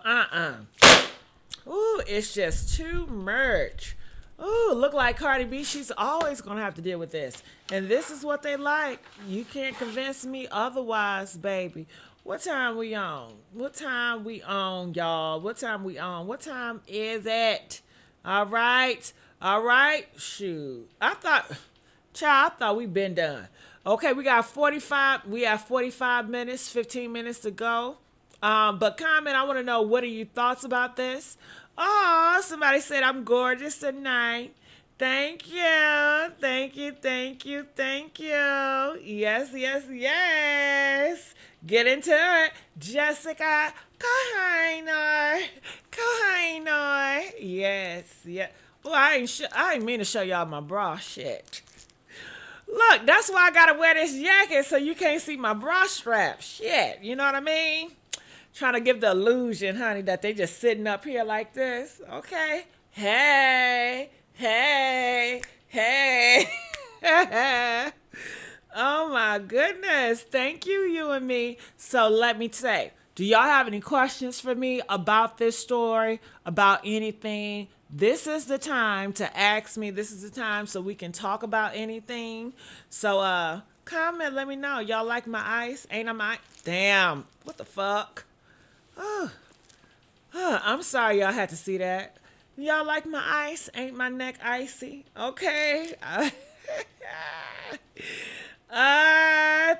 Ooh, it's just too much. Ooh, look like Cardi B. She's always going to have to deal with this. And this is what they like. You can't convince me otherwise, baby. What time we on? What time we on, y'all? What time we on? What time is it? All right. All right. Shoot. Child, I thought we been done. Okay, we have 45 minutes, 15 minutes to go. But comment, I want to know, what are your thoughts about this? Oh, somebody said I'm gorgeous tonight. Thank you. Thank you. Thank you. Thank you. Yes, yes, yes. Get into it. Jessica Kohinoor. Kohinoor. Yes, yes. Well, I ain't mean to show y'all my bra. Shit. Look, that's why I gotta wear this jacket, so you can't see my bra strap. Shit, you know what I mean? Trying to give the illusion, honey, that they just sitting up here like this. Okay. Hey, hey, hey. Oh my goodness. Thank you, you and me. So let me say, do y'all have any questions for me about this story, about anything? This is the time to ask me. This is the time so we can talk about anything. So comment, let me know. Y'all like my ice? Ain't I my damn? What the fuck? I'm sorry y'all had to see that. Y'all like my ice? Ain't my neck icy? Okay.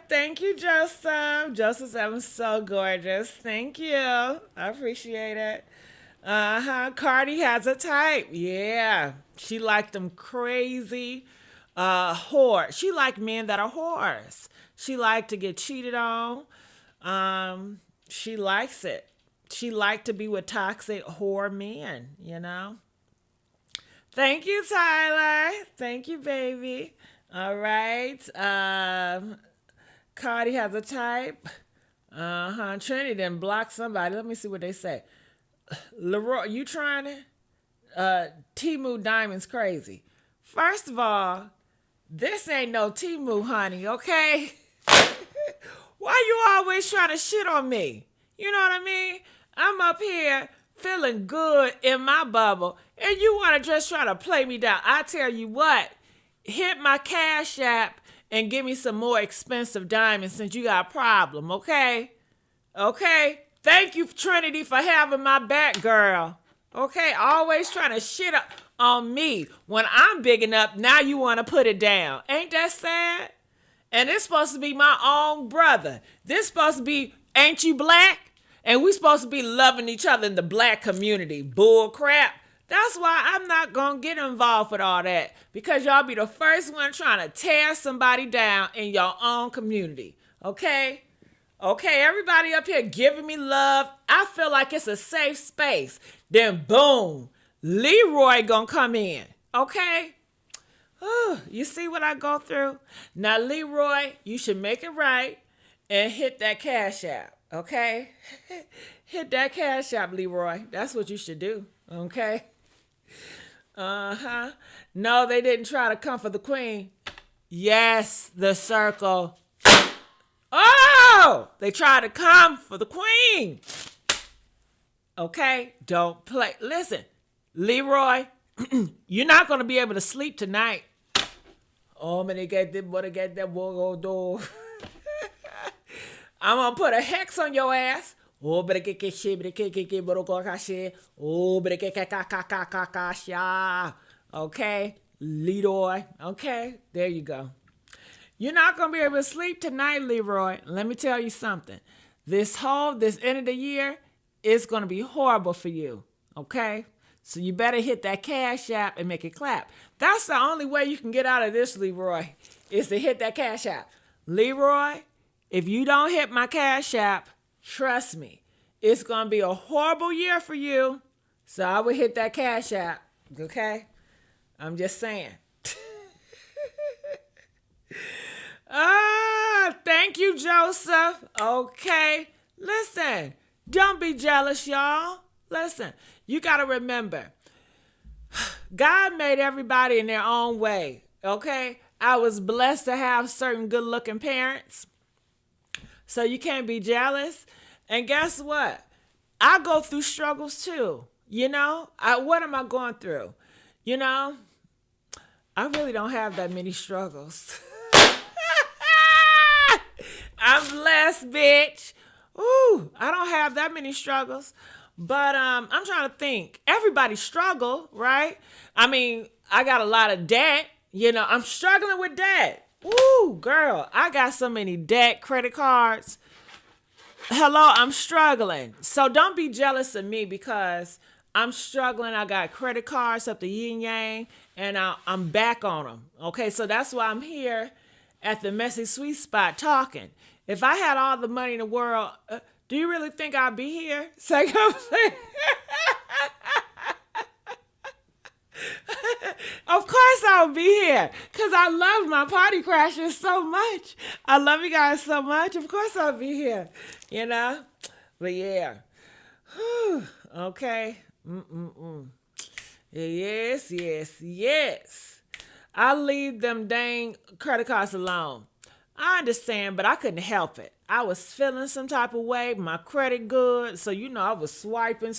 Thank you, Joseph. Joseph said I'm so gorgeous. Thank you. I appreciate it. Cardi has a type. Yeah. She like them crazy whores. She like men that are whores. She like to get cheated on. She likes it. She like to be with toxic whore men, you know? Thank you, Tyler. Thank you, baby. All right. Cardi has a type. Trinity didn't block somebody. Let me see what they say. Leroy, you trying to? Timu Diamond's crazy. First of all, this ain't no Timu, honey, okay? Why you always trying to shit on me? You know what I mean? I'm up here feeling good in my bubble, and you want to just try to play me down. I tell you what, hit my Cash App and give me some more expensive diamonds since you got a problem, okay? Okay? Thank you, Trinity, for having my back, girl. Okay? Always trying to shit up on me. When I'm big enough, now you want to put it down. Ain't that sad? And it's supposed to be my own brother. This supposed to be, ain't you black? And we supposed to be loving each other in the black community. Bull crap. That's why I'm not going to get involved with all that. Because y'all be the first one trying to tear somebody down in your own community. Okay? Okay, everybody up here giving me love. I feel like it's a safe space. Then boom, Leroy gonna come in. Okay? You see what I go through? Now, Leroy, you should make it right and hit that Cash App. Okay? Hit that Cash App, Leroy. That's what you should do. Okay? No, they didn't try to come for the queen. Yes, the circle. Oh! They tried to come for the queen. Okay? Don't play. Listen, Leroy, you're not going to be able to sleep tonight. Oh, man, they get them, what they get that door. I'm going to put a hex on your ass. Oh, but get shit, but get oh, but get okay, Leroy. Okay, there you go. You're not gonna be able to sleep tonight, Leroy. Let me tell you something. This end of the year is gonna be horrible for you. Okay, so you better hit that Cash App and make it clap. That's the only way you can get out of this, Leroy, is to hit that Cash App. Leroy, if you don't hit my Cash App, trust me, it's going to be a horrible year for you. So I would hit that Cash App, okay? I'm just saying. Thank you, Joseph. Okay, Listen, don't be jealous, y'all. Listen, you got to remember, God made everybody in their own way, okay? I was blessed to have certain good looking parents, so you can't be jealous. And guess what? I go through struggles too. What am I going through? You know, I really don't have that many struggles. I'm blessed, bitch. Ooh, I don't have that many struggles. But I'm trying to think. Everybody struggle, right? I mean, I got a lot of debt. I'm struggling with debt. Ooh, girl, I got so many debt, credit cards. Hello, I'm struggling. So don't be jealous of me because I'm struggling. I got credit cards up the yin yang, and I'm back on them. Okay, so that's why I'm here at the messy sweet spot talking. If I had all the money in the world, do you really think I'd be here? Say, of course I'll be here because I love my party crashers so much. I love you guys so much. Of course I'll be here, But yeah. Whew. Okay. Yes, yes, yes. I'll leave them dang credit cards alone. I understand, but I couldn't help it. I was feeling some type of way, my credit good, so I was swiping.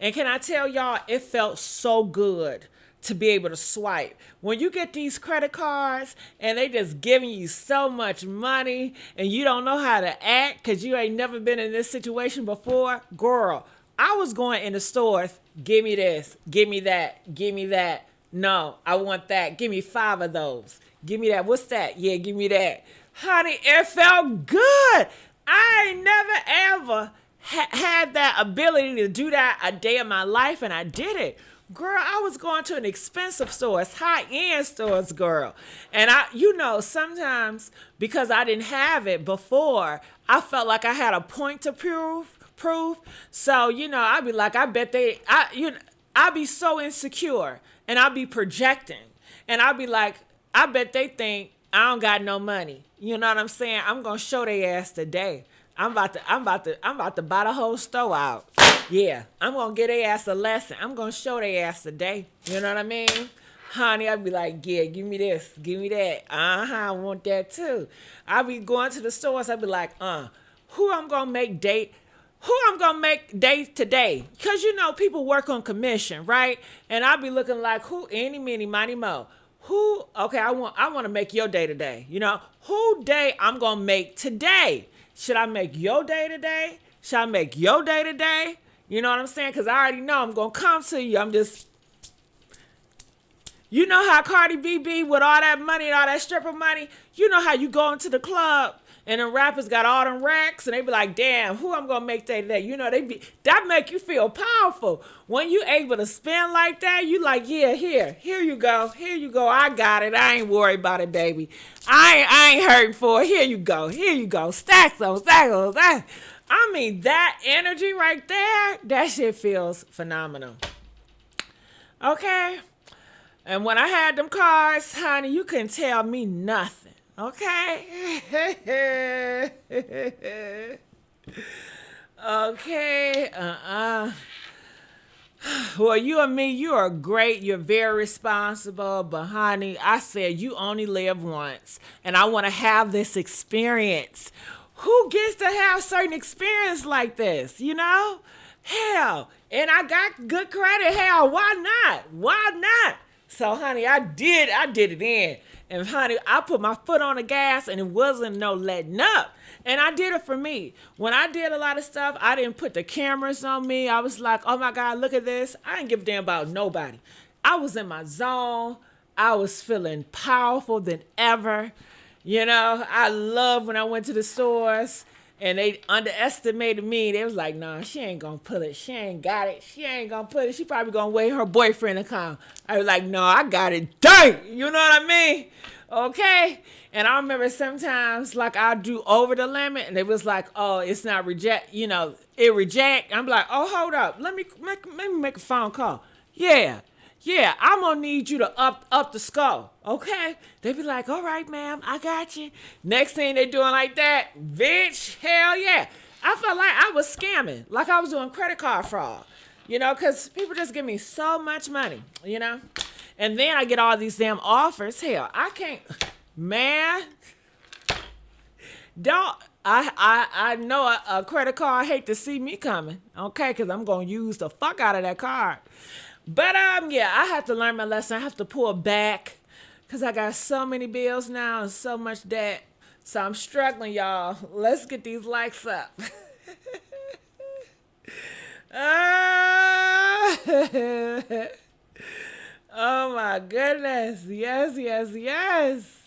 And can I tell y'all, it felt so good to be able to swipe. When you get these credit cards and they just giving you so much money and you don't know how to act because you ain't never been in this situation before, girl, I was going in the stores, give me this, give me that, give me that. No, I want that. Give me 5 of those. Give me that. What's that? Yeah, give me that. Honey, it felt good. I ain't never ever had that ability to do that a day of my life, and I did it. Girl, I was going to an expensive stores, high-end stores, girl. And sometimes because I didn't have it before, I felt like I had a point to prove. So, I'd be like, I'd be so insecure and I'd be projecting. And I'd be like, I bet they think I don't got no money. You know what I'm saying? I'm gonna show their ass today. I'm about to buy the whole store out. Yeah, I'm gonna get their ass a lesson. I'm gonna show their ass today. You know what I mean? Honey, I'd be like, yeah, give me this, give me that. I want that too. I'd be going to the stores. I'd be like, who I'm gonna make date today? Because people work on commission, right? And I'd be looking like, who, any, many, money, mo. Okay, I want to make your day today. Who day I'm going to make today? Should I make your day today? Should I make your day today? You know what I'm saying? Because I already know I'm going to come to you. You know how Cardi B be with all that money and all that stripper money? You know how you go into the club and the rappers got all them racks and they be like, damn, who I'm going to make today? That make you feel powerful. When you able to spend like that, you like, yeah, here you go. I got it. I ain't worried about it, baby. I ain't hurting for it. Here you go. Stacks on stacks. I mean, that energy right there, that shit feels phenomenal. Okay? And when I had them cards, honey, you couldn't tell me nothing. Okay? Okay. Well, you and me, you are great. You're very responsible. But, honey, I said you only live once. And I want to have this experience. Who gets to have certain experience like this, Hell. And I got good credit. Hell, why not? So, honey, I did it in. And, honey, I put my foot on the gas and it wasn't no letting up. And I did it for me. When I did a lot of stuff, I didn't put the cameras on me. I was like, oh, my God, look at this. I didn't give a damn about nobody. I was in my zone. I was feeling powerful than ever. I love when I went to the stores and they underestimated me. They was like, nah, she ain't gonna pull it. She ain't got it. She ain't gonna put it. She probably gonna wait her boyfriend to come. I was like, no, I got it. Dang! You know what I mean? Okay? And I remember sometimes, like, I'll do over the limit, and they was like, oh, it's not reject, it reject. I'm like, oh, hold up. Let me make a phone call. Yeah. Yeah, I'm gonna need you to up the score. Okay? They be like, all right, ma'am, I got you. Next thing they doing like that, bitch, hell yeah. I felt like I was scamming, like I was doing credit card fraud. Because people just give me so much money. And then I get all these damn offers. Hell, I can't, man. Don't I know a credit card hate to see me coming, okay? Because I'm gonna use the fuck out of that card. But yeah, I have to learn my lesson. I have to pull back because I got so many bills now and so much debt. So I'm struggling, y'all. Let's get these likes up. Ah. Oh my goodness. Yes, yes, yes.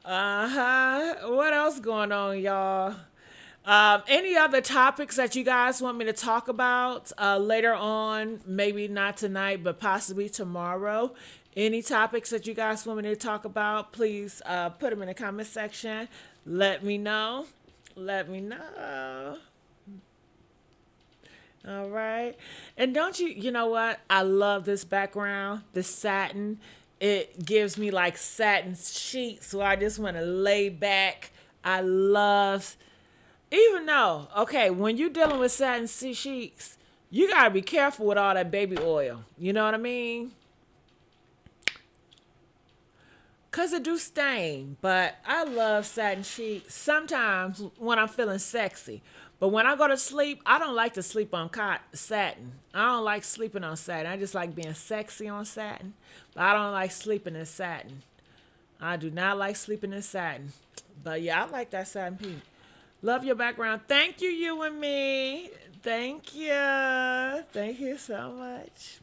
What else going on, y'all? Any other topics that you guys want me to talk about later on? Maybe not tonight, but possibly tomorrow. Any topics that you guys want me to talk about? Please put them in the comment section. Let me know. Let me know. All right. And don't you know what? I love this background, this satin. It gives me like satin sheets, so I just want to lay back. I love, even though, okay, when you're dealing with satin sheets, you got to be careful with all that baby oil. You know what I mean? Because it do stain, but I love satin sheets sometimes when I'm feeling sexy. But when I go to sleep, I don't like to sleep on satin. I don't like sleeping on satin. I just like being sexy on satin. But I don't like sleeping in satin. I do not like sleeping in satin. But yeah, I like that satin pink. Love your background. Thank you, you and me. Thank you. Thank you so much.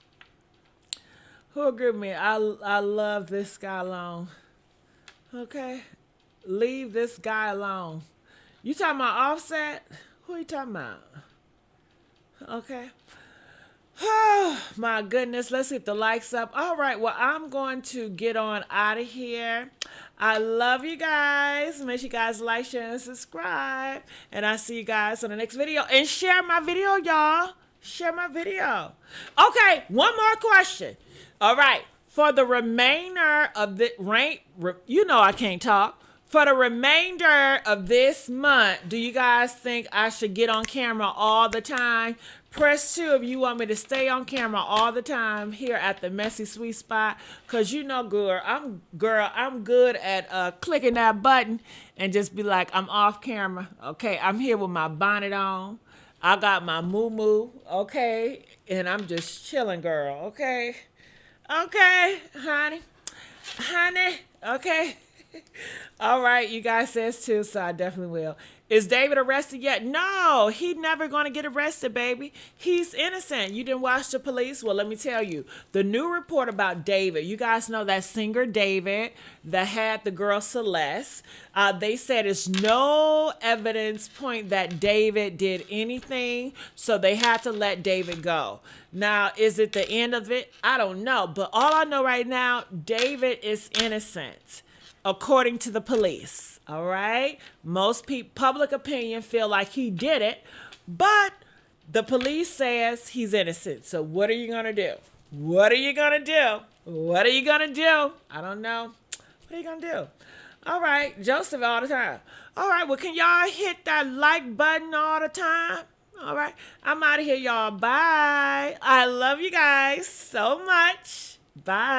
Who agree with me? I love this guy alone. Okay? Leave this guy alone. You talking about Offset? Who you talking about? Okay. Oh, my goodness. Let's get the likes up. All right. Well, I'm going to get on out of here. I love you guys. Make sure you guys like, share, and subscribe. And I'll see you guys on the next video. And share my video, y'all. Share my video. Okay. One more question. All right. For the remainder of the I can't talk. For the remainder of this month, do you guys think I should get on camera all the time? Press 2 if you want me to stay on camera all the time here at the Messy Sweet Spot. Because I'm good at clicking that button and just be like, I'm off camera. Okay, I'm here with my bonnet on. I got my moo-moo, okay? And I'm just chilling, girl, okay? Okay, honey. Honey, okay? All right, you guys says too, so I definitely will. Is David arrested yet? No, he never gonna get arrested, baby. He's innocent. You didn't watch the police? Well, let me tell you. The new report about David, you guys know that singer David that had the girl Celeste. They said it's no evidence point that David did anything, so they had to let David go. Now, is it the end of it? I don't know, but all I know right now, David is innocent. According to the police, all right? Most public opinion feel like he did it, but the police says he's innocent. So what are you going to do? What are you going to do? What are you going to do? I don't know. What are you going to do? All right, Joseph all the time. All right, well, can y'all hit that like button all the time? All right, I'm out of here, y'all. Bye. I love you guys so much. Bye.